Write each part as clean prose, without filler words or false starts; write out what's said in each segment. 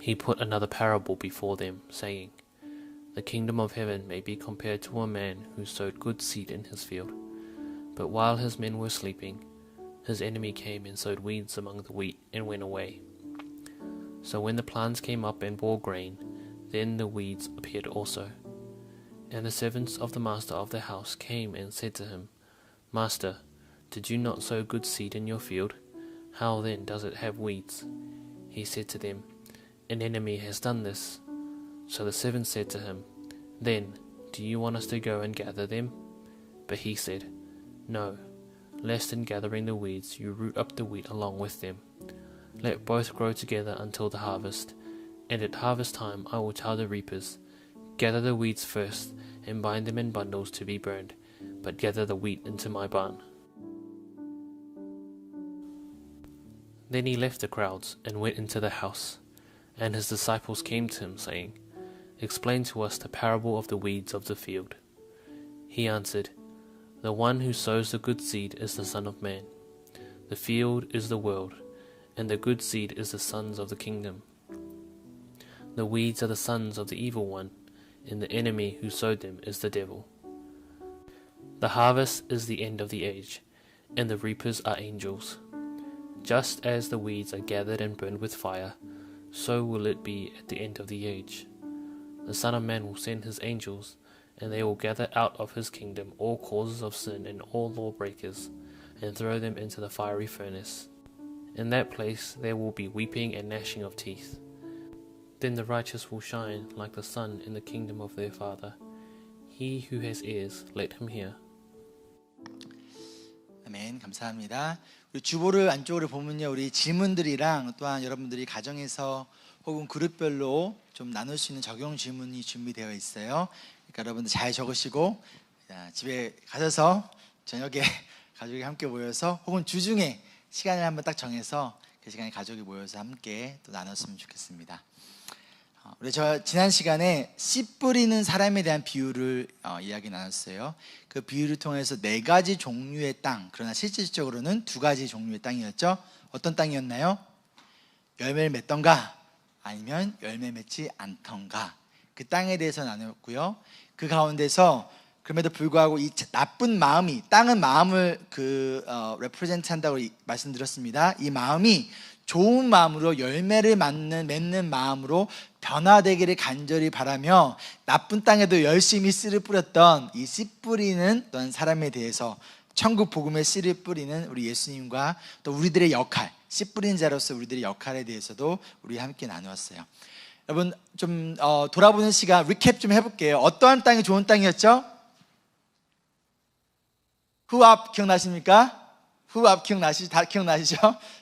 he put another parable before them, saying, The kingdom of heaven may be compared to a man who sowed good seed in his field. But while his men were sleeping, his enemy came and sowed weeds among the wheat and went away. So when the plants came up and bore grain, then the weeds appeared also. And the servants of the master of the house came and said to him, Master, did you not sow good seed in your field? How then does it have weeds? He said to them, An enemy has done this. So the servants said to him, Then, do you want us to go and gather them? But he said, No, lest in gathering the weeds you root up the wheat along with them. Let both grow together until the harvest, and at harvest time I will tell the reapers, Gather the weeds first, and bind them in bundles to be burned, but gather the wheat into my barn. Then he left the crowds, and went into the house. And his disciples came to him, saying, Explain to us the parable of the weeds of the field. He answered, The one who sows the good seed is the Son of Man. The field is the world, and the good seed is the sons of the kingdom. The weeds are the sons of the evil one, and the enemy who sowed them is the devil. The harvest is the end of the age, and the reapers are angels. Just as the weeds are gathered and burned with fire, so will it be at the end of the age. The Son of Man will send his angels, and they will gather out of his kingdom all causes of sin and all lawbreakers, and throw them into the fiery furnace. In that place there will be weeping and gnashing of teeth. Then the righteous will shine like the sun in the kingdom of their Father. He who has ears, let him hear. 아멘. 감사합니다. 우리 주보를 안쪽으로 보면요, 우리 질문들이랑 또한 여러분들이 가정에서 혹은 그룹별로 좀 나눌 수 있는 적용 질문이 준비되어 있어요. 그러니까 여러분들 잘 적으시고 집에 가셔서 저녁에 가족이 함께 모여서 혹은 주중에 시간을 한번 딱 정해서 그 시간에 가족이 모여서 함께 또 나눴으면 좋겠습니다. 우리 지난 시간에 씨 뿌리는 사람에 대한 비유를 이야기 나눴어요. 그 비유를 통해서 4가지 종류의 땅, 그러나 실질적으로는 2가지 종류의 땅이었죠. 어떤 땅이었나요? 열매를 맺던가 아니면 열매 맺지 않던가, 그 땅에 대해서 나눴고요. 그 가운데서 그럼에도 불구하고 이 나쁜 마음이, 땅은 마음을 represent 한다고 말씀드렸습니다. 이 마음이 좋은 마음으로 열매를 맺는 마음으로 변화되기를 간절히 바라며 나쁜 땅에도 열심히 씨를 뿌렸던 이 씨 뿌리는 어떤 사람에 대해서, 천국 복음의 씨를 뿌리는 우리 예수님과 또 우리들의 역할, 씨 뿌리는 자로서 우리들의 역할에 대해서도 우리 함께 나누었어요. 여러분 좀 돌아보는 시간 리캡 좀 해볼게요. 어떠한 땅이 좋은 땅이었죠? 후압 기억나십니까? 후압 다 기억나시죠?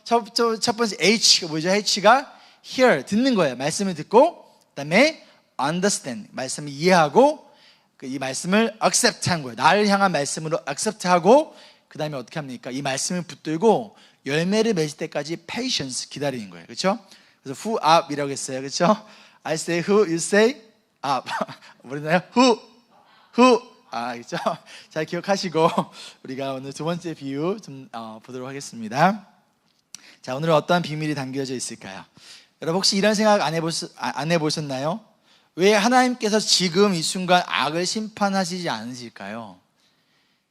첫 번째 H가 뭐죠? H가 hear, 듣는 거예요. 말씀을 듣고, 그 다음에 understand, 말씀을 이해하고, 이 말씀을 accept 한 거예요. 나를 향한 말씀으로 accept 하고, 그 다음에 어떻게 합니까? 이 말씀을 붙들고 열매를 맺을 때까지 patience, 기다리는 거예요. 그렇죠? 그래서 후압이라고 했어요. 그렇죠? I say who, you say up. 모르나요? who. 그렇죠? 잘 기억하시고 우리가 오늘 2번째 비유 좀 보도록 하겠습니다. 자, 오늘은 어떠한 비밀이 담겨져 있을까요? 여러분 혹시 이런 생각 안 해보셨나요? 왜 하나님께서 지금 이 순간 악을 심판하시지 않으실까요?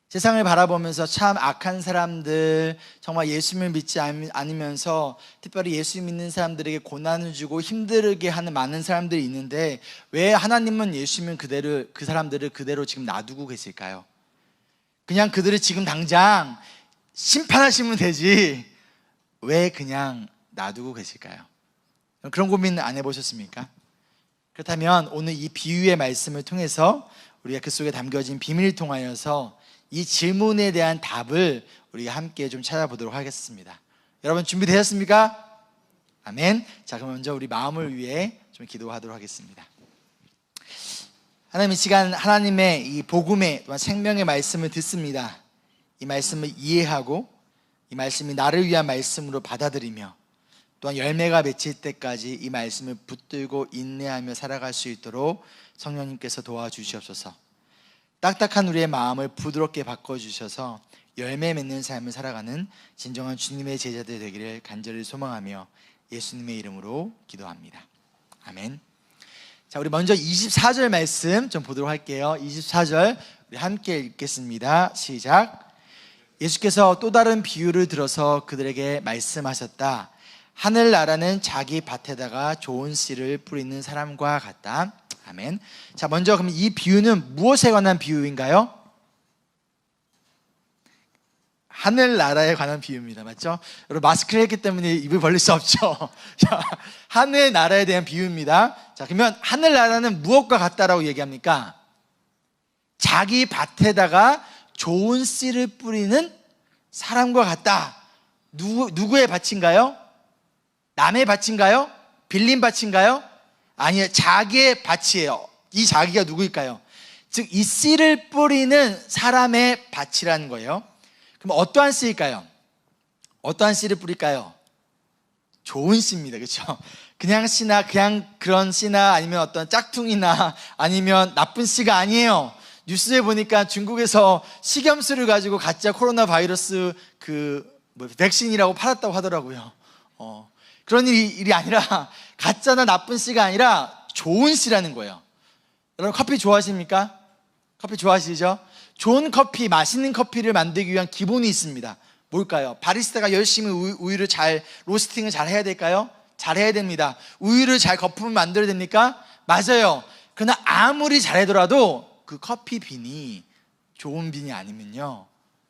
세상을 바라보면서 참 악한 사람들, 정말 예수님을 믿지 않으면서 특별히 예수 믿는 사람들에게 고난을 주고 힘들게 하는 많은 사람들이 있는데, 왜 하나님은 예수님은 그 사람들을 그대로 지금 놔두고 계실까요? 그냥 그들을 지금 당장 심판하시면 되지 왜 그냥 놔두고 계실까요? 그런 고민 안 해보셨습니까? 그렇다면 오늘 이 비유의 말씀을 통해서 우리가 그 속에 담겨진 비밀을 통하여서 이 질문에 대한 답을 우리가 함께 좀 찾아보도록 하겠습니다. 여러분 준비되셨습니까? 아멘. 자, 그럼 먼저 우리 마음을 위해 좀 기도하도록 하겠습니다. 하나님, 이 시간 하나님의 이 복음의 또한 생명의 말씀을 듣습니다. 이 말씀을 이해하고 이 말씀이 나를 위한 말씀으로 받아들이며 또한 열매가 맺힐 때까지 이 말씀을 붙들고 인내하며 살아갈 수 있도록 성령님께서 도와주시옵소서. 딱딱한 우리의 마음을 부드럽게 바꿔주셔서 열매 맺는 삶을 살아가는 진정한 주님의 제자들 되기를 간절히 소망하며 예수님의 이름으로 기도합니다. 아멘. 자, 우리 먼저 24절 말씀 좀 보도록 할게요. 24절 우리 함께 읽겠습니다. 시작. 예수께서 또 다른 비유를 들어서 그들에게 말씀하셨다. 하늘나라는 자기 밭에다가 좋은 씨를 뿌리는 사람과 같다. 아멘. 자, 먼저 그럼 이 비유는 무엇에 관한 비유인가요? 하늘나라에 관한 비유입니다. 맞죠? 여러분 마스크를 했기 때문에 입을 벌릴 수 없죠. 자, 하늘나라에 대한 비유입니다. 자, 그러면 하늘나라는 무엇과 같다라고 얘기합니까? 자기 밭에다가 좋은 씨를 뿌리는 사람과 같다. 누구의 밭인가요? 남의 밭인가요? 빌린 밭인가요? 아니요, 자기의 밭이에요. 이 자기가 누구일까요? 즉, 이 씨를 뿌리는 사람의 밭이라는 거예요. 그럼 어떠한 씨일까요? 어떠한 씨를 뿌릴까요? 좋은 씨입니다. 그렇죠? 그냥 씨나 그냥 그런 씨나 아니면 어떤 짝퉁이나 아니면 나쁜 씨가 아니에요. 뉴스에 보니까 중국에서 식염수를 가지고 가짜 코로나 바이러스 백신이라고 팔았다고 하더라고요. 그런 일이 아니라 가짜나 나쁜 씨가 아니라 좋은 씨라는 거예요. 여러분 커피 좋아하십니까? 커피 좋아하시죠? 좋은 커피, 맛있는 커피를 만들기 위한 기본이 있습니다. 뭘까요? 바리스타가 열심히 우유를 잘 로스팅을 잘 해야 될까요? 잘 해야 됩니다. 우유를 잘 거품을 만들어야 됩니까? 맞아요. 그러나 아무리 잘하더라도 그 커피 빈이 좋은 빈이 아니면요,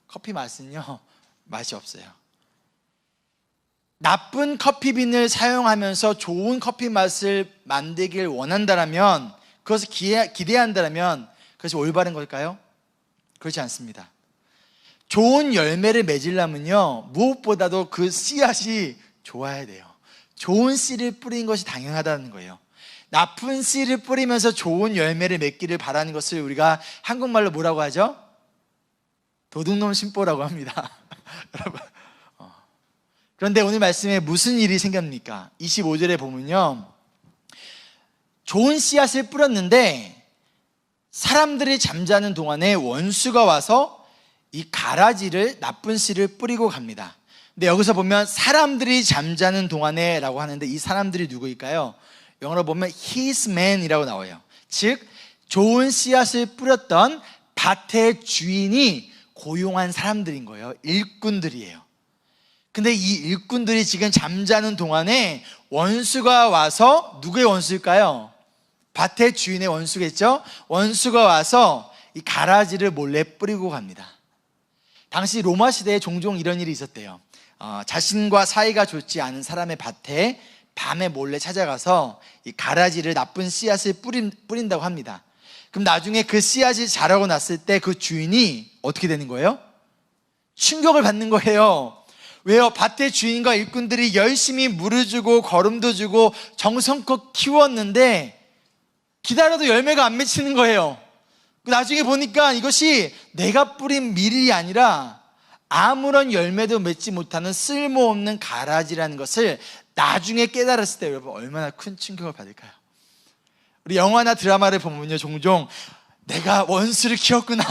커피 맛은요 맛이 없어요. 나쁜 커피 빈을 사용하면서 좋은 커피 맛을 만들길 원한다면, 그것을 기대한다면 그것이 올바른 걸까요? 그렇지 않습니다. 좋은 열매를 맺으려면요, 무엇보다도 그 씨앗이 좋아야 돼요. 좋은 씨를 뿌리는 것이 당연하다는 거예요. 나쁜 씨를 뿌리면서 좋은 열매를 맺기를 바라는 것을 우리가 한국말로 뭐라고 하죠? 도둑놈 심보라고 합니다. 여러분, 그런데 오늘 말씀에 무슨 일이 생깁니까? 25절에 보면요, 좋은 씨앗을 뿌렸는데 사람들이 잠자는 동안에 원수가 와서 이 가라지를, 나쁜 씨를 뿌리고 갑니다. 근데 여기서 보면 사람들이 잠자는 동안에 라고 하는데 이 사람들이 누구일까요? 영어로 보면 his man이라고 나와요. 즉 좋은 씨앗을 뿌렸던 밭의 주인이 고용한 사람들인 거예요. 일꾼들이에요. 근데 이 일꾼들이 지금 잠자는 동안에 원수가 와서, 누구의 원수일까요? 밭의 주인의 원수겠죠? 원수가 와서 이 가라지를 몰래 뿌리고 갑니다. 당시 로마 시대에 종종 이런 일이 있었대요. 자신과 사이가 좋지 않은 사람의 밭에 밤에 몰래 찾아가서 이 가라지를, 나쁜 씨앗을 뿌린다고 합니다. 그럼 나중에 그 씨앗이 자라고 났을 때 그 주인이 어떻게 되는 거예요? 충격을 받는 거예요. 왜요? 밭의 주인과 일꾼들이 열심히 물을 주고 거름도 주고 정성껏 키웠는데 기다려도 열매가 안 맺히는 거예요. 나중에 보니까 이것이 내가 뿌린 밀이 아니라 아무런 열매도 맺지 못하는 쓸모없는 가라지라는 것을 나중에 깨달았을 때 여러분 얼마나 큰 충격을 받을까요? 우리 영화나 드라마를 보면요, 종종 내가 원수를 키웠구나,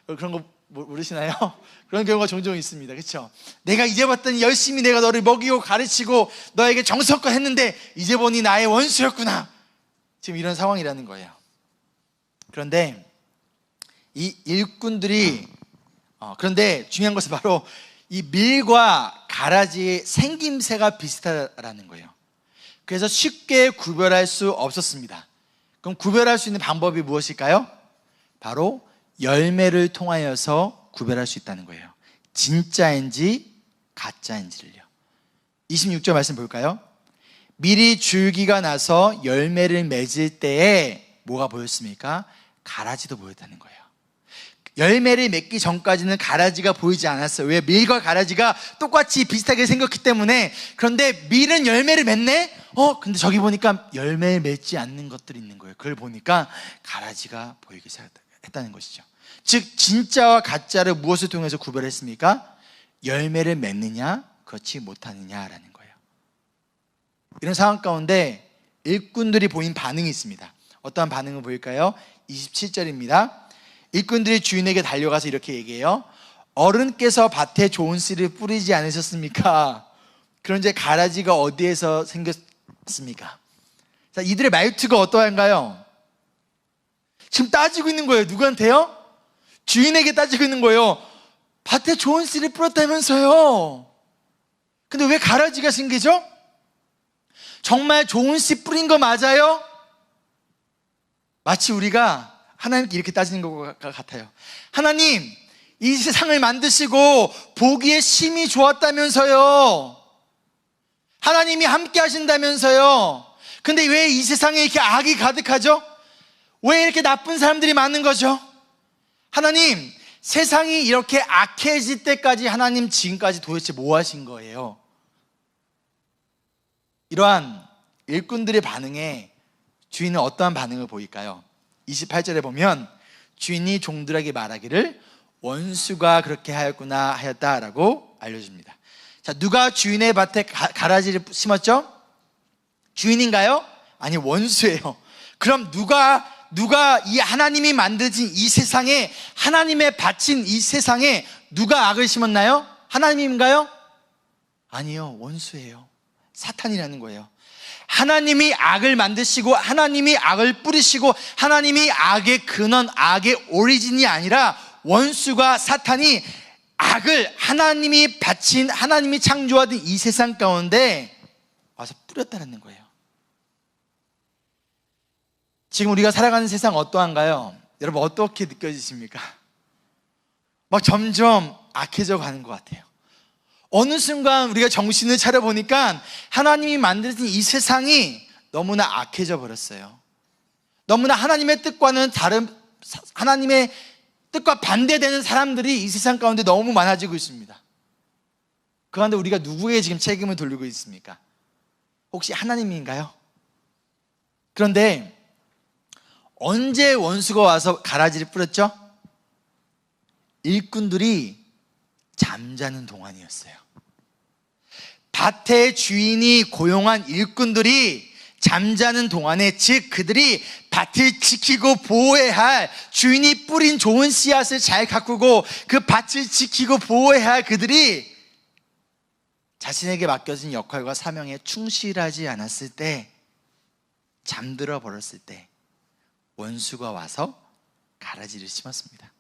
그런 거 모르시나요? 그런 경우가 종종 있습니다. 그렇죠? 내가 이제 봤더니 열심히 내가 너를 먹이고 가르치고 너에게 정성껏 했는데 이제 보니 나의 원수였구나. 지금 이런 상황이라는 거예요. 그런데 이 일꾼들이 그런데 중요한 것은 바로 이 밀과 가라지의 생김새가 비슷하다는 거예요. 그래서 쉽게 구별할 수 없었습니다. 그럼 구별할 수 있는 방법이 무엇일까요? 바로 열매를 통하여서 구별할 수 있다는 거예요. 진짜인지 가짜인지를요. 26절 말씀 볼까요? 밀이 줄기가 나서 열매를 맺을 때에 뭐가 보였습니까? 가라지도 보였다는 거예요. 열매를 맺기 전까지는 가라지가 보이지 않았어요. 왜? 밀과 가라지가 똑같이 비슷하게 생겼기 때문에. 그런데 밀은 열매를 맺네? 근데 저기 보니까 열매를 맺지 않는 것들이 있는 거예요. 그걸 보니까 가라지가 보이기 시작했다는 것이죠. 즉 진짜와 가짜를 무엇을 통해서 구별했습니까? 열매를 맺느냐 그렇지 못하느냐라는 거예요. 이런 상황 가운데 일꾼들이 보인 반응이 있습니다. 어떠한 반응을 보일까요? 27절입니다. 일꾼들이 주인에게 달려가서 이렇게 얘기해요. 어른께서 밭에 좋은 씨를 뿌리지 않으셨습니까? 그런데 가라지가 어디에서 생겼습니까? 자, 이들의 말투가 어떠한가요? 지금 따지고 있는 거예요. 누구한테요? 주인에게 따지고 있는 거예요. 밭에 좋은 씨를 뿌렸다면서요. 근데 왜 가라지가 생기죠? 정말 좋은 씨 뿌린 거 맞아요? 마치 우리가 하나님께 이렇게 따지는 것 같아요. 하나님, 이 세상을 만드시고 보기에 심이 좋았다면서요. 하나님이 함께 하신다면서요. 근데 왜 이 세상에 이렇게 악이 가득하죠? 왜 이렇게 나쁜 사람들이 많은 거죠? 하나님, 세상이 이렇게 악해질 때까지 하나님 지금까지 도대체 뭐 하신 거예요? 이러한 일꾼들의 반응에 주인은 어떠한 반응을 보일까요? 28절에 보면 주인이 종들에게 말하기를 원수가 그렇게 하였다라고 알려줍니다. 자, 누가 주인의 밭에 가라지를 심었죠? 주인인가요? 아니, 원수예요. 그럼 누가 이 하나님이 만드신 이 세상에, 하나님의 밭인 이 세상에 누가 악을 심었나요? 하나님인가요? 아니요, 원수예요. 사탄이라는 거예요. 하나님이 악을 만드시고 하나님이 악을 뿌리시고 하나님이 악의 근원, 악의 오리진이 아니라 원수가, 사탄이 악을 하나님이 바친, 하나님이 창조하던 이 세상 가운데 와서 뿌렸다는 거예요. 지금 우리가 살아가는 세상 어떠한가요? 여러분, 어떻게 느껴지십니까? 막 점점 악해져 가는 것 같아요. 어느 순간 우리가 정신을 차려보니까 하나님이 만드신 이 세상이 너무나 악해져 버렸어요. 너무나 하나님의 뜻과는 다른, 하나님의 뜻과 반대되는 사람들이 이 세상 가운데 너무 많아지고 있습니다. 그런데 우리가 누구에게 지금 책임을 돌리고 있습니까? 혹시 하나님인가요? 그런데 언제 원수가 와서 가라지를 뿌렸죠? 일꾼들이 잠자는 동안이었어요. 밭의 주인이 고용한 일꾼들이 잠자는 동안에, 즉 그들이 밭을 지키고 보호해야 할, 주인이 뿌린 좋은 씨앗을 잘 가꾸고 그 밭을 지키고 보호해야 할 그들이 자신에게 맡겨진 역할과 사명에 충실하지 않았을 때, 잠들어 버렸을 때 원수가 와서 가라지를 심었습니다.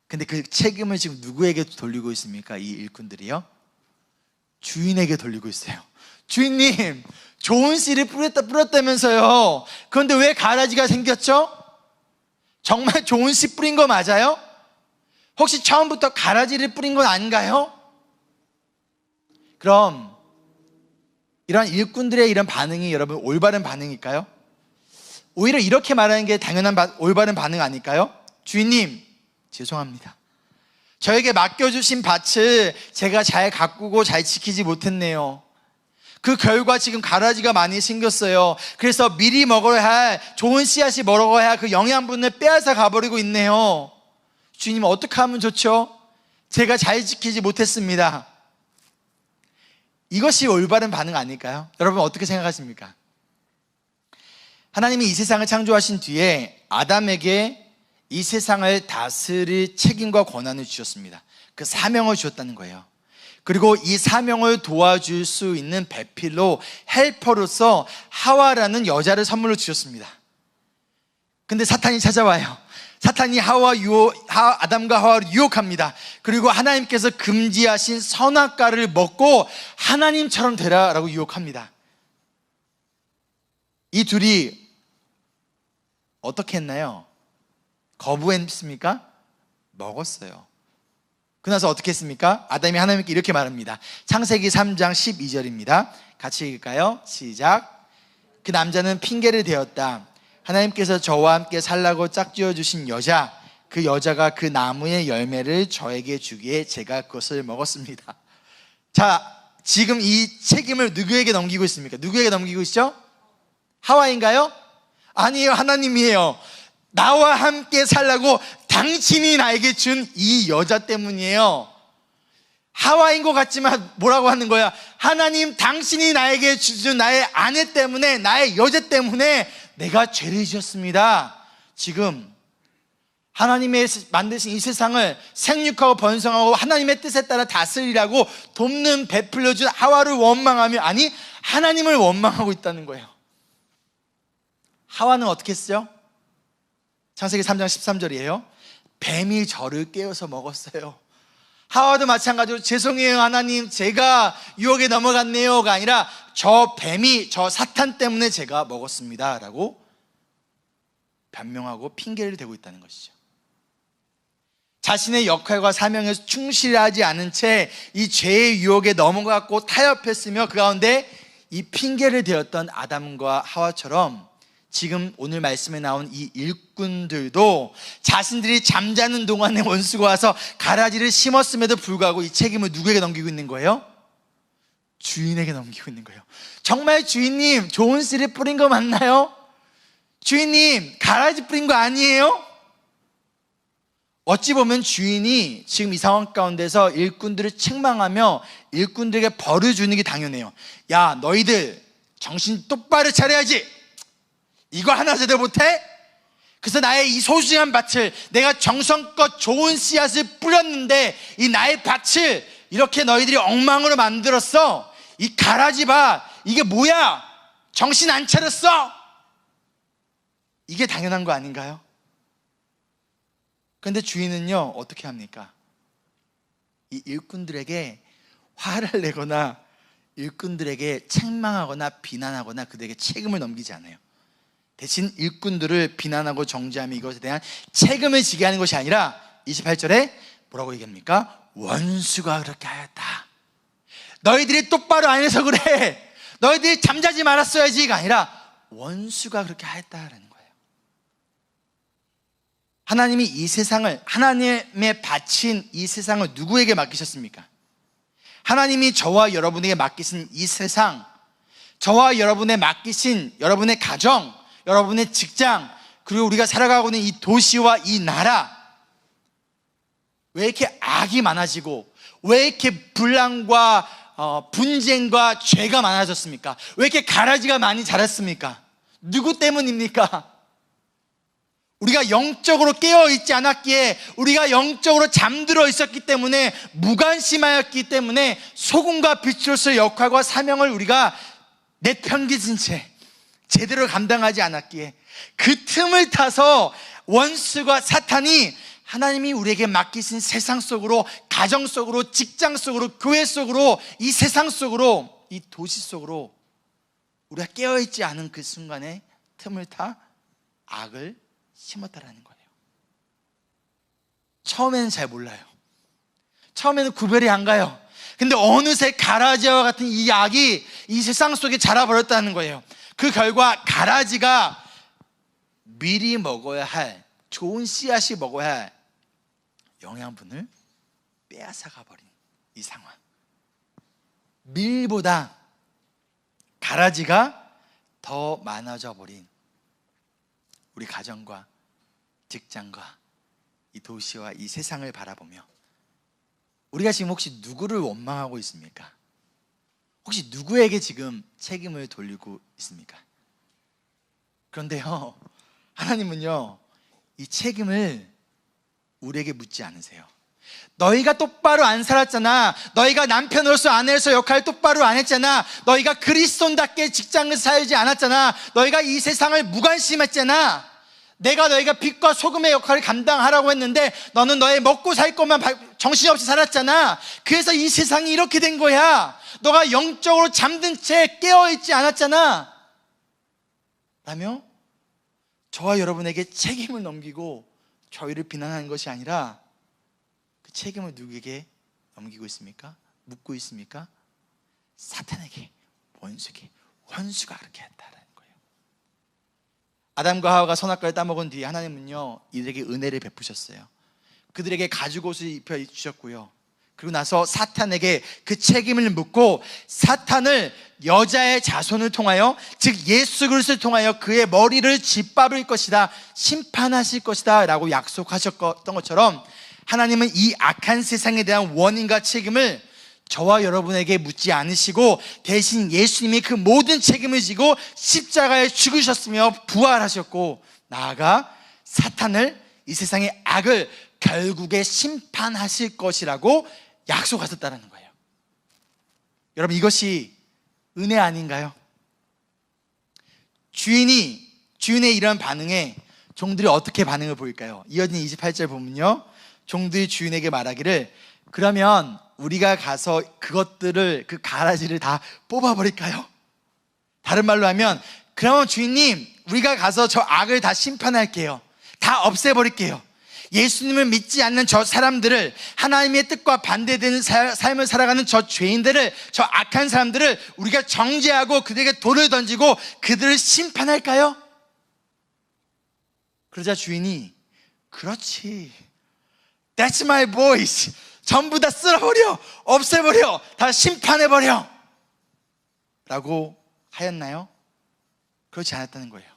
근데 그 책임을 지금 누구에게 돌리고 있습니까? 이 일꾼들이요? 주인에게 돌리고 있어요. 주인님, 좋은 씨를 뿌렸다면서요. 그런데 왜 가라지가 생겼죠? 정말 좋은 씨 뿌린 거 맞아요? 혹시 처음부터 가라지를 뿌린 건 아닌가요? 그럼 이런 일꾼들의 이런 반응이 여러분 올바른 반응일까요? 오히려 이렇게 말하는 게 당연한 올바른 반응 아닐까요? 주인님, 죄송합니다. 저에게 맡겨주신 밭을 제가 잘 가꾸고 잘 지키지 못했네요. 그 결과 지금 가라지가 많이 생겼어요. 그래서 미리 먹어야 할, 좋은 씨앗이 먹어야 할 그 영양분을 빼앗아 가버리고 있네요. 주님, 어떻게 하면 좋죠? 제가 잘 지키지 못했습니다. 이것이 올바른 반응 아닐까요? 여러분 어떻게 생각하십니까? 하나님이 이 세상을 창조하신 뒤에 아담에게 이 세상을 다스릴 책임과 권한을 주셨습니다. 그 사명을 주셨다는 거예요. 그리고 이 사명을 도와줄 수 있는 배필로, 헬퍼로서 하와라는 여자를 선물로 주셨습니다. 근데 사탄이 찾아와요. 사탄이 아담과 하와를 유혹합니다. 그리고 하나님께서 금지하신 선악과를 먹고 하나님처럼 되라라고 유혹합니다. 이 둘이 어떻게 했나요? 거부했습니까? 먹었어요. 그나서 어떻게 했습니까? 아담이 하나님께 이렇게 말합니다. 창세기 3장 12절입니다. 같이 읽을까요? 시작. 그 남자는 핑계를 대었다. 하나님께서 저와 함께 살라고 짝지어 주신 여자, 그 여자가 그 나무의 열매를 저에게 주기에 제가 그것을 먹었습니다. 자, 지금 이 책임을 누구에게 넘기고 있습니까? 누구에게 넘기고 있죠? 하와인가요? 아니에요, 하나님이에요. 나와 함께 살라고 당신이 나에게 준 이 여자 때문이에요. 하와인 것 같지만 뭐라고 하는 거야? 하나님, 당신이 나에게 준 나의 아내 때문에, 나의 여자 때문에 내가 죄를 지었습니다. 지금 하나님의 만드신 이 세상을 생육하고 번성하고 하나님의 뜻에 따라 다스리라고 돕는, 베풀려준 하와를 원망하며, 아니 하나님을 원망하고 있다는 거예요. 하와는 어떻게 했어요? 창세기 3장 13절이에요. 뱀이 저를 깨워서 먹었어요. 하와도 마찬가지로 죄송해요 하나님, 제가 유혹에 넘어갔네요가 아니라 저 뱀이, 저 사탄 때문에 제가 먹었습니다 라고 변명하고 핑계를 대고 있다는 것이죠. 자신의 역할과 사명에 충실하지 않은 채 이 죄의 유혹에 넘어갔고 타협했으며 그 가운데 이 핑계를 대었던 아담과 하와처럼 지금 오늘 말씀에 나온 이 일꾼들도 자신들이 잠자는 동안에 원수가 와서 가라지를 심었음에도 불구하고 이 책임을 누구에게 넘기고 있는 거예요? 주인에게 넘기고 있는 거예요. 정말 주인님 좋은 씨를 뿌린 거 맞나요? 주인님 가라지 뿌린 거 아니에요? 어찌 보면 주인이 지금 이 상황 가운데서 일꾼들을 책망하며 일꾼들에게 벌을 주는 게 당연해요. 야, 너희들 정신 똑바로 차려야지. 이거 하나 제대로 못해? 그래서 나의 이 소중한 밭을 내가 정성껏 좋은 씨앗을 뿌렸는데 이 나의 밭을 이렇게 너희들이 엉망으로 만들었어. 이 가라지 봐. 이게 뭐야? 정신 안 차렸어? 이게 당연한 거 아닌가요? 그런데 주인은요 어떻게 합니까? 이 일꾼들에게 화를 내거나 일꾼들에게 책망하거나 비난하거나 그들에게 책임을 넘기지 않아요. 대신 일꾼들을 비난하고 정죄하며 이것에 대한 책임을 지게 하는 것이 아니라 28절에 뭐라고 얘기합니까? 원수가 그렇게 하였다. 너희들이 똑바로 안 해서 그래. 너희들이 잠자지 말았어야지가 아니라 원수가 그렇게 하였다라는 거예요. 하나님이 이 세상을, 하나님의 바친 이 세상을 누구에게 맡기셨습니까? 하나님이 저와 여러분에게 맡기신 이 세상, 저와 여러분의 맡기신 여러분의 가정, 여러분의 직장, 그리고 우리가 살아가고 있는 이 도시와 이 나라, 왜 이렇게 악이 많아지고 왜 이렇게 분란과 분쟁과 죄가 많아졌습니까? 왜 이렇게 가라지가 많이 자랐습니까? 누구 때문입니까? 우리가 영적으로 깨어있지 않았기에, 우리가 영적으로 잠들어 있었기 때문에, 무관심하였기 때문에 소금과 빛으로서의 역할과 사명을 우리가 내팽개친 채 제대로 감당하지 않았기에 그 틈을 타서 원수가 사탄이 하나님이 우리에게 맡기신 세상 속으로, 가정 속으로, 직장 속으로, 교회 속으로, 이 세상 속으로, 이 도시 속으로 우리가 깨어있지 않은 그 순간에 틈을 타 악을 심었다라는 거예요. 처음에는 잘 몰라요. 처음에는 구별이 안 가요. 근데 어느새 가라지와 같은 이 악이 이 세상 속에 자라버렸다는 거예요. 그 결과 가라지가 미리 먹어야 할, 좋은 씨앗이 먹어야 할 영양분을 빼앗아가 버린 이 상황. 밀보다 가라지가 더 많아져 버린 우리 가정과 직장과 이 도시와 이 세상을 바라보며 우리가 지금 혹시 누구를 원망하고 있습니까? 혹시 누구에게 지금 책임을 돌리고 있습니까? 그런데요, 하나님은요 이 책임을 우리에게 묻지 않으세요. 너희가 똑바로 안 살았잖아. 너희가 남편으로서 아내로서 역할을 똑바로 안 했잖아. 너희가 그리스도인답게 직장을 살지 않았잖아. 너희가 이 세상을 무관심했잖아. 내가 너희가 빛과 소금의 역할을 감당하라고 했는데 너는 너의 먹고 살 것만 정신없이 살았잖아. 그래서 이 세상이 이렇게 된 거야. 너가 영적으로 잠든 채 깨어있지 않았잖아 라며 저와 여러분에게 책임을 넘기고 저희를 비난하는 것이 아니라 그 책임을 누구에게 넘기고 있습니까? 묻고 있습니까? 사탄에게, 원수에게. 원수가 그렇게 했다라는 거예요. 아담과 하와가 선악과를 따먹은 뒤에 하나님은요 이들에게 은혜를 베푸셨어요. 그들에게 가죽옷을 입혀주셨고요. 그리고 나서 사탄에게 그 책임을 묻고 것을 여자의 자손을 통하여, 즉 예수 그리스도를 통하여 그의 머리를 짓밟을 것이다, 심판하실 것이다 라고 약속하셨던 것처럼 하나님은 이 악한 세상에 대한 원인과 책임을 저와 여러분에게 묻지 않으시고 대신 예수님이 그 모든 책임을 지고 십자가에 죽으셨으며 부활하셨고 나아가 사탄을, 이 세상의 악을 결국에 심판하실 것이라고 약속하셨다는 거예요. 여러분, 이것이 은혜 아닌가요? 주인이 주인의 이런 반응에 종들이 어떻게 반응을 보일까요? 이어진 28절 보면요, 종들이 주인에게 말하기를 그러면 우리가 가서 그것들을, 그 가라지를 다 뽑아버릴까요? 다른 말로 하면 그러면 주인님, 우리가 가서 저 악을 다 심판할게요. 다 없애버릴게요. 예수님을 믿지 않는 저 사람들을, 하나님의 뜻과 반대되는 삶을 살아가는 저 죄인들을, 저 악한 사람들을 우리가 정죄하고 그들에게 돌을 던지고 그들을 심판할까요? 그러자 주인이 그렇지, That's my boys, 전부 다 쓸어버려, 없애버려, 다 심판해버려 라고 하였나요? 그렇지 않았다는 거예요.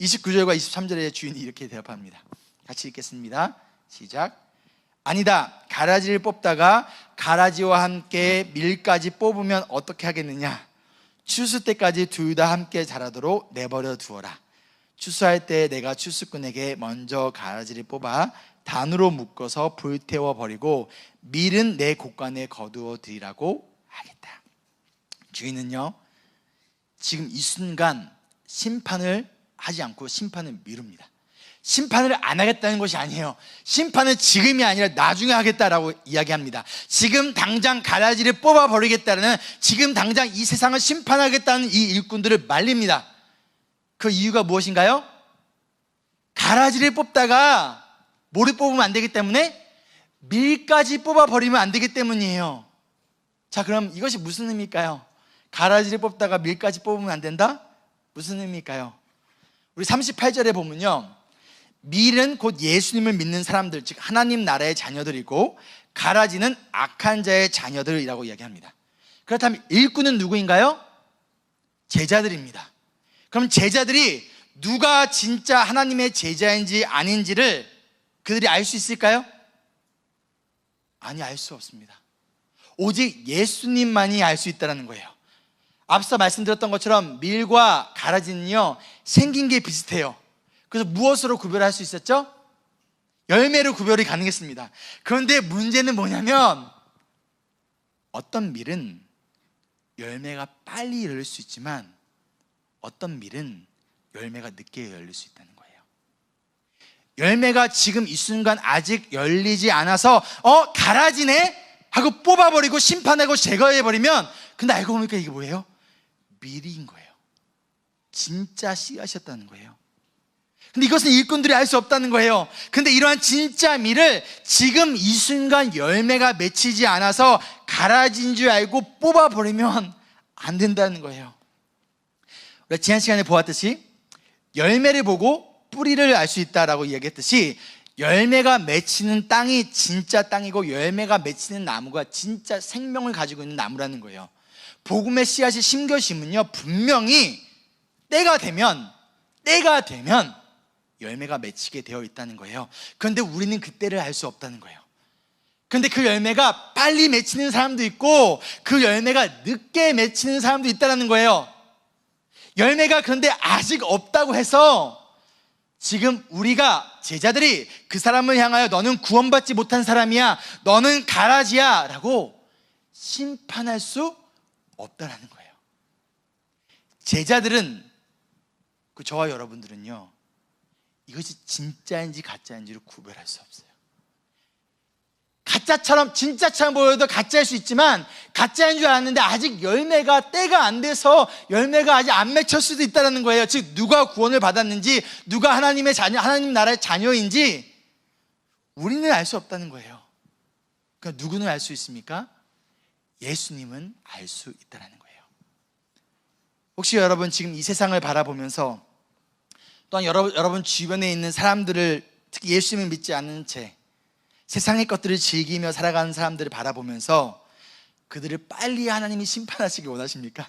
29절과 23절에 주인이 이렇게 대답합니다. 같이 읽겠습니다. 시작. 아니다, 가라지를 뽑다가 가라지와 함께 밀까지 뽑으면 어떻게 하겠느냐? 추수 때까지 둘 다 함께 자라도록 내버려 두어라. 추수할 때 내가 추수꾼에게 먼저 가라지를 뽑아 단으로 묶어서 불태워 버리고 밀은 내 곳간에 거두어 드리라고 하겠다. 주인은요, 지금 이 순간 심판을 하지 않고 심판을 미룹니다. 심판을 안 하겠다는 것이 아니에요. 심판은 지금이 아니라 나중에 하겠다라고 이야기합니다. 지금 당장 가라지를 뽑아버리겠다는, 지금 당장 이 세상을 심판하겠다는 이 일꾼들을 말립니다. 그 이유가 무엇인가요? 가라지를 뽑다가 뭐를 뽑으면 안 되기 때문에? 밀까지 뽑아버리면 안 되기 때문이에요. 자, 그럼 이것이 무슨 의미일까요? 가라지를 뽑다가 밀까지 뽑으면 안 된다? 무슨 의미일까요? 우리 38절에 보면요, 밀은 곧 예수님을 믿는 사람들, 즉 하나님 나라의 자녀들이고 가라지는 악한 자의 자녀들이라고 이야기합니다. 그렇다면 일꾼은 누구인가요? 제자들입니다. 그럼 제자들이 누가 진짜 하나님의 제자인지 아닌지를 그들이 알 수 있을까요? 아니, 알 수 없습니다. 오직 예수님만이 알 수 있다는 거예요. 앞서 말씀드렸던 것처럼 밀과 가라지는요, 생긴 게 비슷해요. 그래서 무엇으로 구별할 수 있었죠? 열매로 구별이 가능했습니다. 그런데 문제는 뭐냐면, 어떤 밀은 열매가 빨리 열릴 수 있지만 어떤 밀은 열매가 늦게 열릴 수 있다는 거예요. 열매가 지금 이 순간 아직 열리지 않아서 가라지네 하고 뽑아버리고 심판하고 제거해버리면, 근데 알고 보니까 이게 뭐예요? 밀인 거예요. 진짜 씨앗이었다는 거예요. 근데 이것은 일꾼들이 알 수 없다는 거예요. 근데 이러한 진짜 밀을 지금 이 순간 열매가 맺히지 않아서 가라지인 줄 알고 뽑아버리면 안 된다는 거예요. 우리가 지난 시간에 보았듯이 열매를 보고 뿌리를 알 수 있다라고 이야기했듯이, 열매가 맺히는 땅이 진짜 땅이고 열매가 맺히는 나무가 진짜 생명을 가지고 있는 나무라는 거예요. 복음의 씨앗이 심겨지면요, 분명히 때가 되면 열매가 맺히게 되어 있다는 거예요. 그런데 우리는 그때를 알 수 없다는 거예요. 그런데 그 열매가 빨리 맺히는 사람도 있고 그 열매가 늦게 맺히는 사람도 있다는 거예요. 열매가 그런데 아직 없다고 해서 지금 우리가, 제자들이 그 사람을 향하여 너는 구원받지 못한 사람이야, 너는 가라지야 라고 심판할 수 없다는 거예요. 제자들은, 저와 여러분들은요, 이것이 진짜인지 가짜인지를 구별할 수 없어요. 가짜처럼, 진짜처럼 보여도 가짜일 수 있지만 가짜인 줄 알았는데 아직 열매가 때가 안 돼서 열매가 아직 안 맺혔을 수도 있다는 거예요. 즉 누가 구원을 받았는지, 누가 하나님의 자녀, 하나님 나라의 자녀인지 우리는 알 수 없다는 거예요. 그러니까 누구는 알 수 있습니까? 예수님은 알 수 있다는 거예요. 혹시 여러분 지금 이 세상을 바라보면서, 또한 여러분 주변에 있는 사람들을, 특히 예수님을 믿지 않는 채 세상의 것들을 즐기며 살아가는 사람들을 바라보면서 그들을 빨리 하나님이 심판하시길 원하십니까?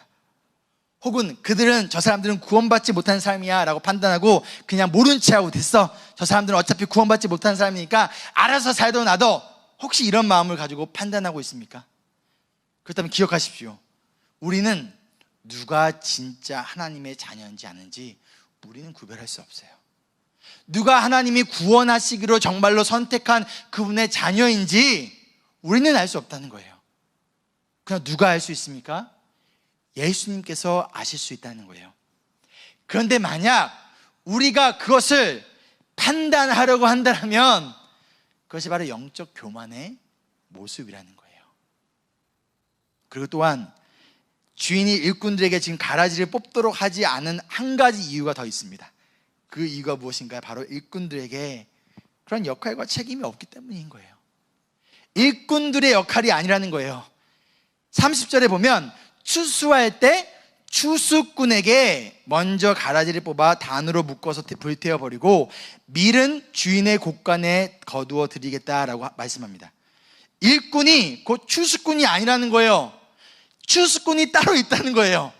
혹은 그들은, 저 사람들은 구원받지 못한 사람이야 라고 판단하고 그냥 모른 체하고 됐어, 저 사람들은 어차피 구원받지 못한 사람이니까 알아서 살도 나도, 혹시 이런 마음을 가지고 판단하고 있습니까? 그렇다면 기억하십시오. 우리는 누가 진짜 하나님의 자녀인지 아는지 우리는 구별할 수 없어요. 누가 하나님이 구원하시기로 정말로 선택한 그분의 자녀인지 우리는 알 수 없다는 거예요. 그럼 누가 알 수 있습니까? 예수님께서 아실 수 있다는 거예요. 그런데 만약 우리가 그것을 판단하려고 한다면 그것이 바로 영적 교만의 모습이라는 거예요. 그리고 또한 주인이 일꾼들에게 지금 가라지를 뽑도록 하지 않은 한 가지 이유가 더 있습니다. 그 이유가 무엇인가요? 바로 일꾼들에게 그런 역할과 책임이 없기 때문인 거예요. 일꾼들의 역할이 아니라는 거예요. 30절에 보면 추수할 때 추수꾼에게 먼저 가라지를 뽑아 단으로 묶어서 불태워버리고 밀은 주인의 곳간에 거두어 드리겠다라고 말씀합니다. 일꾼이 곧 추수꾼이 아니라는 거예요. 추수꾼이 따로 있다는 거예요.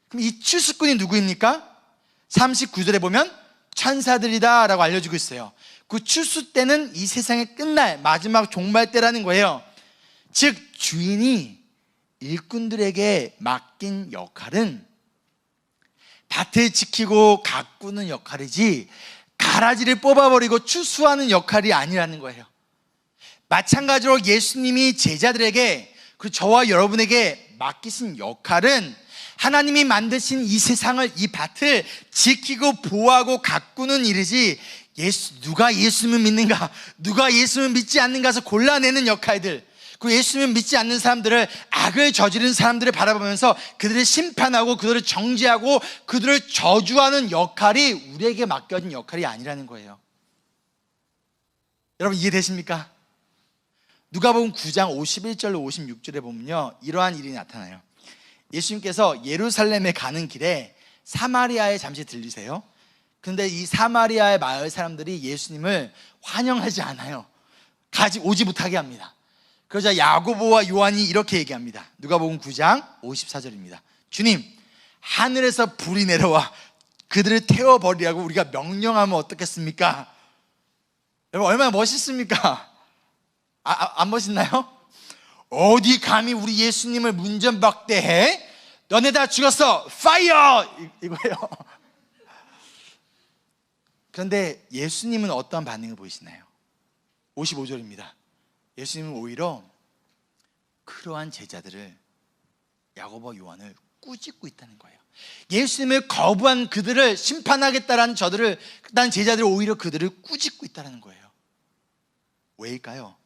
그럼 이 추수꾼이 누구입니까? 39절에 보면 천사들이다 라고 알려주고 있어요. 그 추수 때는 이 세상의 끝날 마지막 종말 때라는 거예요. 즉 주인이 일꾼들에게 맡긴 역할은 밭을 지키고 가꾸는 역할이지 가라지를 뽑아버리고 추수하는 역할이 아니라는 거예요. 마찬가지로 예수님이 제자들에게 그리고 저와 여러분에게 맡기신 역할은 하나님이 만드신 이 세상을, 이 밭을 지키고 보호하고 가꾸는 일이지 누가 예수님을 믿는가, 누가 예수님을 믿지 않는가서 골라내는 역할들, 그리고 예수님을 믿지 않는 사람들을, 악을 저지른 사람들을 바라보면서 그들을 심판하고 그들을 정죄하고 그들을 저주하는 역할이 우리에게 맡겨진 역할이 아니라는 거예요. 여러분 이해되십니까? 누가복음 9장 51절로 56절에 보면요, 이러한 일이 나타나요. 예수님께서 예루살렘에 가는 길에 사마리아에 잠시 들리세요. 근데 이 사마리아의 마을 사람들이 예수님을 환영하지 않아요. 오지 못하게 합니다. 그러자 야고보와 요한이 이렇게 얘기합니다. 누가복음 9장 54절입니다. 주님, 하늘에서 불이 내려와 그들을 태워버리라고 우리가 명령하면 어떻겠습니까? 여러분 얼마나 멋있습니까? 안 멋있나요? 어디 감히 우리 예수님을 문전박대해? 너네 다 죽었어! 파이어! 이거예요. 그런데 예수님은 어떤 반응을 보이시나요? 55절입니다. 예수님은 오히려 그러한 제자들을, 야고보와 요한을 꾸짖고 있다는 거예요. 예수님을 거부한 그들을 심판하겠다라는 다른 제자들이 오히려 그들을 꾸짖고 있다는 거예요. 왜일까요?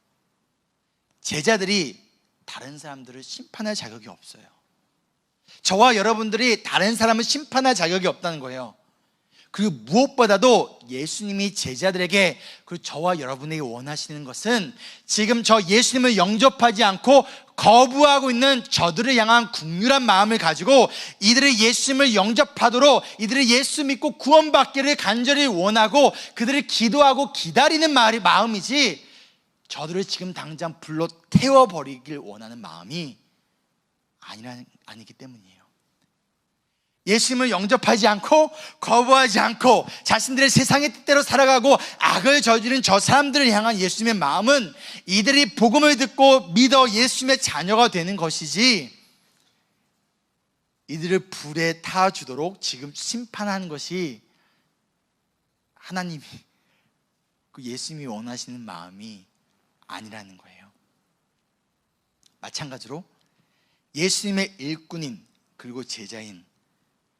제자들이 다른 사람들을 심판할 자격이 없어요. 저와 여러분들이 다른 사람을 심판할 자격이 없다는 거예요. 그리고 무엇보다도 예수님이 제자들에게, 그리고 저와 여러분에게 원하시는 것은 지금 저 예수님을 영접하지 않고 거부하고 있는 저들을 향한 긍휼한 마음을 가지고 이들의 예수님을 영접하도록, 이들의 예수 믿고 구원받기를 간절히 원하고 그들을 기도하고 기다리는 마음이지, 저들을 지금 당장 불러 태워버리길 원하는 마음이 아니기 때문이에요. 예수님을 영접하지 않고 거부하지 않고 자신들의 세상의 뜻대로 살아가고 악을 저지른 저 사람들을 향한 예수님의 마음은 이들이 복음을 듣고 믿어 예수님의 자녀가 되는 것이지, 이들을 불에 타주도록 지금 심판하는 것이 하나님이, 그 예수님이 원하시는 마음이 아니라는 거예요. 마찬가지로 예수님의 일꾼인 그리고 제자인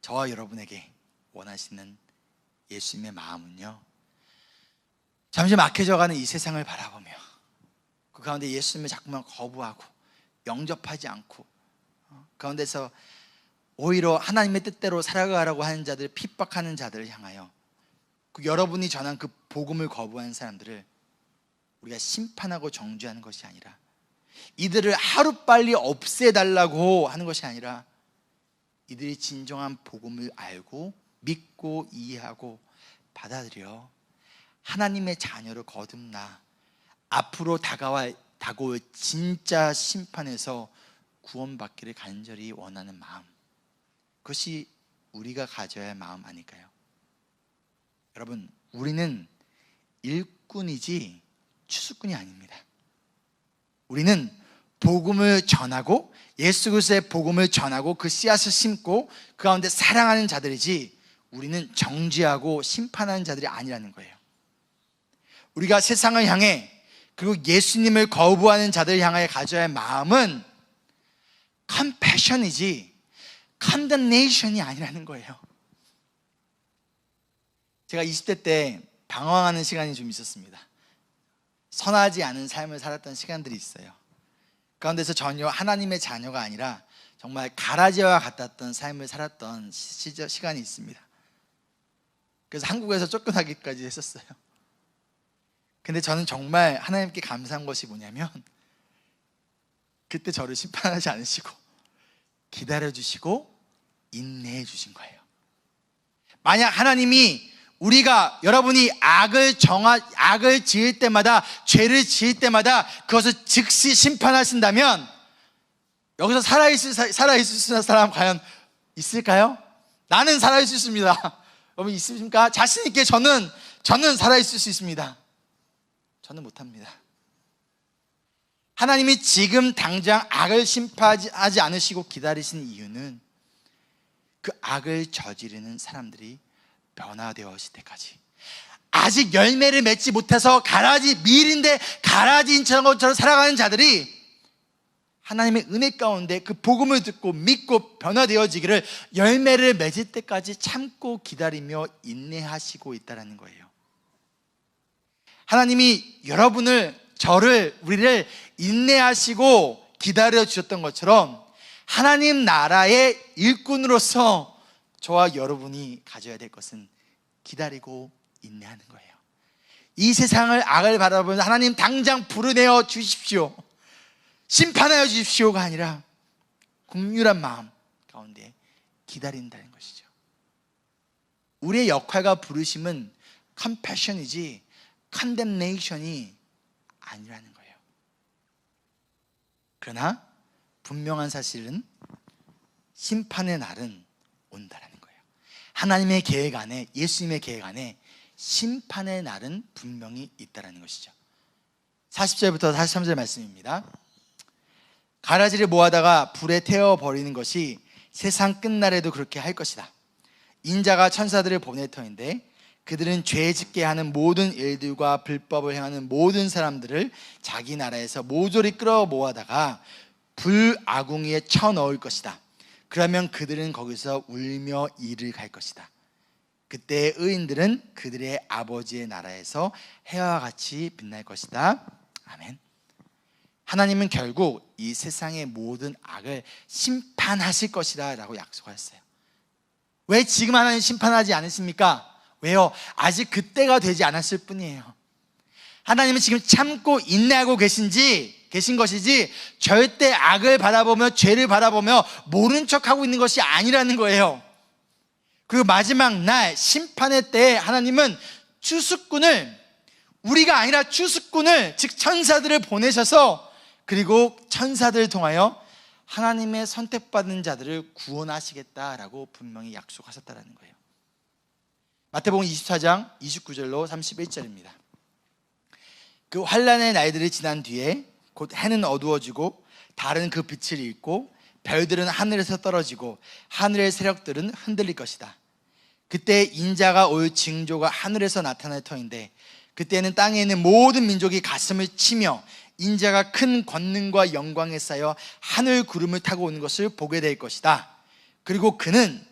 저와 여러분에게 원하시는 예수님의 마음은요, 잠시 막혀져가는 이 세상을 바라보며 그 가운데 예수님을 자꾸만 거부하고 영접하지 않고 가운데서 오히려 하나님의 뜻대로 살아가라고 하는 자들, 핍박하는 자들을 향하여 여러분이 전한 그 복음을 거부한 사람들을 우리가 심판하고 정죄하는 것이 아니라, 이들을 하루빨리 없애달라고 하는 것이 아니라, 이들이 진정한 복음을 알고 믿고 이해하고 받아들여 하나님의 자녀로 거듭나 앞으로 다가올 진짜 심판에서 구원받기를 간절히 원하는 마음, 그것이 우리가 가져야 할 마음 아닐까요? 여러분, 우리는 일꾼이지 추수꾼이 아닙니다. 우리는 복음을 전하고 예수 그리스도의 복음을 전하고 그 씨앗을 심고 그 가운데 사랑하는 자들이지, 우리는 정죄하고 심판하는 자들이 아니라는 거예요. 우리가 세상을 향해, 그리고 예수님을 거부하는 자들을 향하여 가져야 할 마음은 compassion이지 condemnation이 아니라는 거예요. 제가 20대 때 방황하는 시간이 좀 있었습니다. 선하지 않은 삶을 살았던 시간들이 있어요. 가운데서 전혀 하나님의 자녀가 아니라 정말 가라지와 같았던 삶을 살았던 시간이 있습니다. 그래서 한국에서 쫓겨나기까지 했었어요. 근데 저는 정말 하나님께 감사한 것이 뭐냐면 그때 저를 심판하지 않으시고 기다려주시고 인내해 주신 거예요. 만약 하나님이 여러분이 악을 지을 때마다, 죄를 지을 때마다 그것을 즉시 심판하신다면 여기서 살아있을 사람 과연 있을까요? 나는 살아있을 수 있습니다. 여러분 있습니까? 자신있게 저는 살아있을 수 있습니다. 저는 못합니다. 하나님이 지금 당장 악을 심판하지 않으시고 기다리신 이유는 그 악을 저지르는 사람들이 변화되었을 때까지, 아직 열매를 맺지 못해서 밀인데 가라지인처럼 살아가는 자들이 하나님의 은혜 가운데 그 복음을 듣고 믿고 변화되어지기를 열매를 맺을 때까지 참고 기다리며 인내하시고 있다는 거예요. 하나님이 우리를 인내하시고 기다려 주셨던 것처럼 하나님 나라의 일꾼으로서 저와 여러분이 가져야 될 것은 기다리고 인내하는 거예요. 이 세상을 악을 바라보면서 하나님 당장 불어내어 주십시오, 심판하여 주십시오가 아니라 긍휼한 마음 가운데 기다린다는 것이죠. 우리의 역할과 부르심은 compassion이지 condemnation이 아니라는 거예요. 그러나 분명한 사실은 심판의 날은 온다라는 거예요. 하나님의 계획 안에, 예수님의 계획 안에 심판의 날은 분명히 있다라는 것이죠. 40절부터 43절 말씀입니다. 가라지를 모아다가 불에 태워버리는 것이 세상 끝날에도 그렇게 할 것이다. 인자가 천사들을 보낼 터인데 그들은 죄 짓게 하는 모든 일들과 불법을 행하는 모든 사람들을 자기 나라에서 모조리 끌어 모아다가 불아궁이에 쳐넣을 것이다. 그러면 그들은 거기서 울며 이를 갈 것이다. 그때 의인들은 그들의 아버지의 나라에서 해와 같이 빛날 것이다. 아멘. 하나님은 결국 이 세상의 모든 악을 심판하실 것이다 라고 약속하셨어요. 왜 지금 하나님 심판하지 않으십니까? 왜요? 아직 그때가 되지 않았을 뿐이에요. 하나님은 지금 참고 인내하고 계신 것이지 절대 악을 바라보며 죄를 바라보며 모른 척하고 있는 것이 아니라는 거예요. 그리고 마지막 날 심판의 때에 하나님은 우리가 아니라 추수꾼을, 즉 천사들을 보내셔서, 그리고 천사들을 통하여 하나님의 선택받은 자들을 구원하시겠다라고 분명히 약속하셨다는 거예요. 마태복음 24장 29절로 31절입니다. 그 환난의 날들이 지난 뒤에 곧 해는 어두워지고 달은 그 빛을 잃고 별들은 하늘에서 떨어지고 하늘의 세력들은 흔들릴 것이다. 그때 인자가 올 징조가 하늘에서 나타날 터인데 그때는 땅에 있는 모든 민족이 가슴을 치며 인자가 큰 권능과 영광에 쌓여 하늘 구름을 타고 오는 것을 보게 될 것이다. 그리고 그는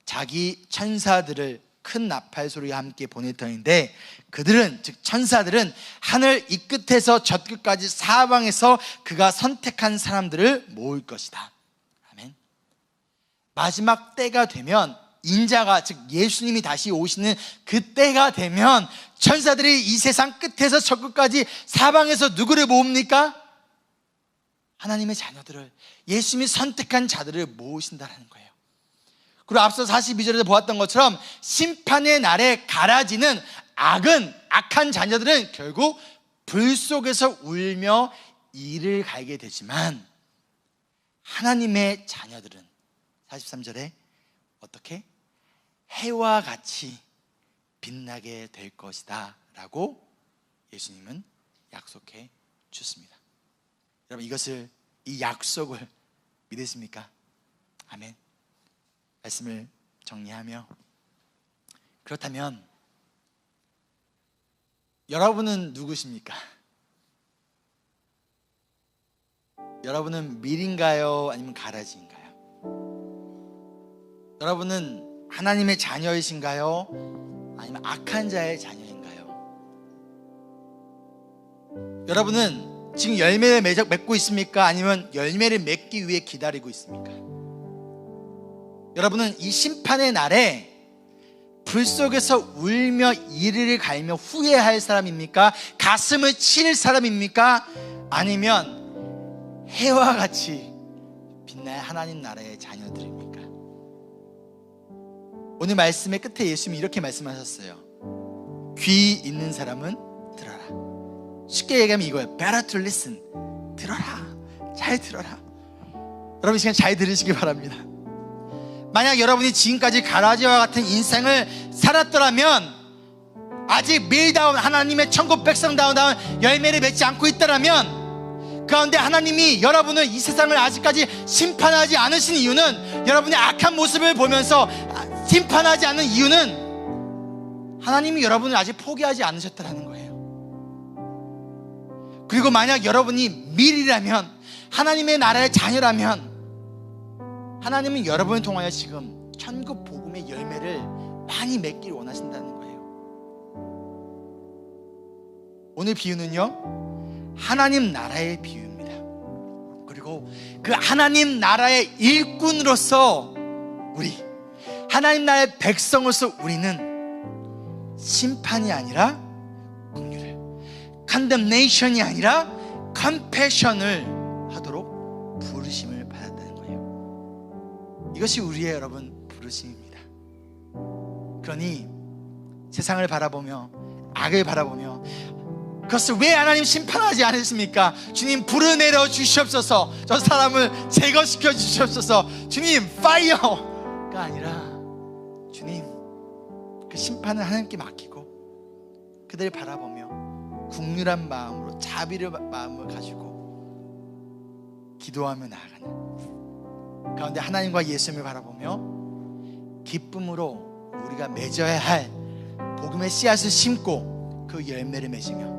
자기 천사들을 큰 나팔 소리와 함께 보낼 터인데 그들은, 즉 천사들은 하늘 이 끝에서 저 끝까지 사방에서 그가 선택한 사람들을 모을 것이다. 아멘. 마지막 때가 되면 인자가, 즉 예수님이 다시 오시는 그 때가 되면 천사들이 이 세상 끝에서 저 끝까지 사방에서 누구를 모읍니까? 하나님의 자녀들을, 예수님이 선택한 자들을 모으신다는 거예요. 그리고 앞서 42절에서 보았던 것처럼 심판의 날에 가라지는 악한 자녀들은 결국 불 속에서 울며 이를 갈게 되지만 하나님의 자녀들은 43절에 어떻게? 해와 같이 빛나게 될 것이다 라고 예수님은 약속해 주셨습니다. 여러분, 이 약속을 믿으십니까? 아멘. 말씀을 정리하며, 그렇다면 여러분은 누구십니까? 여러분은 밀인가요? 아니면 가라지인가요? 여러분은 하나님의 자녀이신가요? 아니면 악한 자의 자녀인가요? 여러분은 지금 열매를 맺고 있습니까? 아니면 열매를 맺기 위해 기다리고 있습니까? 여러분은 이 심판의 날에 불 속에서 울며 이를 갈며 후회할 사람입니까? 가슴을 칠 사람입니까? 아니면 해와 같이 빛날 하나님 나라의 자녀들입니까? 오늘 말씀의 끝에 예수님이 이렇게 말씀하셨어요. 귀 있는 사람은 들어라. 쉽게 얘기하면 이거예요. Better to listen. 들어라. 잘 들어라. 여러분 이 시간 잘 들으시기 바랍니다. 만약 여러분이 지금까지 가라지와 같은 인생을 살았더라면, 아직 밀다운 하나님의 천국 백성다운 열매를 맺지 않고 있더라면, 그런데 하나님이 여러분을 이 세상을 아직까지 심판하지 않으신 이유는, 여러분의 악한 모습을 보면서 심판하지 않는 이유는 하나님이 여러분을 아직 포기하지 않으셨다는 거예요. 그리고 만약 여러분이 밀이라면, 하나님의 나라의 자녀라면, 하나님은 여러분을 통하여 지금 천국 복음의 열매를 많이 맺기를 원하신다는 거예요. 오늘 비유는요, 하나님 나라의 비유입니다. 그리고 그 하나님 나라의 일꾼으로서 우리, 하나님 나라의 백성으로서 우리는 심판이 아니라 긍휼을, condemnation이 아니라 compassion을 하도록 부르심을 받았다는 거예요. 이것이 우리의 여러분 부르심입니다. 그러니 세상을 바라보며 악을 바라보며 그것을 왜 하나님 심판하지 않으십니까? 주님 불을 내려 주시옵소서, 저 사람을 제거시켜 주시옵소서, 주님 파이어가 아니라 주님 그 심판을 하나님께 맡기고 그들을 바라보며 국률한 마음으로, 자비의 마음을 가지고 기도하며 나아가는 가운데 하나님과 예수님을 바라보며 기쁨으로 우리가 맺어야 할 복음의 씨앗을 심고 그 열매를 맺으며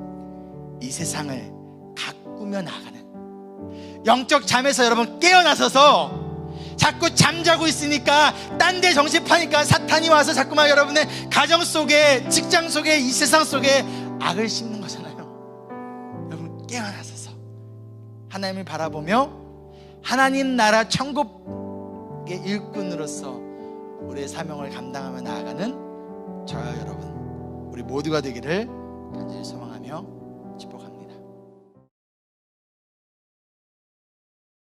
이 세상을 가꾸며 나가는 영적 잠에서 여러분 깨어나서서, 자꾸 잠자고 있으니까 딴 데 정신 파니까 사탄이 와서 자꾸만 여러분의 가정 속에, 직장 속에, 이 세상 속에 악을 심는 거잖아요. 여러분 깨어나서서 하나님을 바라보며 하나님 나라 천국의 일꾼으로서 우리의 사명을 감당하며 나아가는 저와 여러분, 우리 모두가 되기를 간절히 소망하며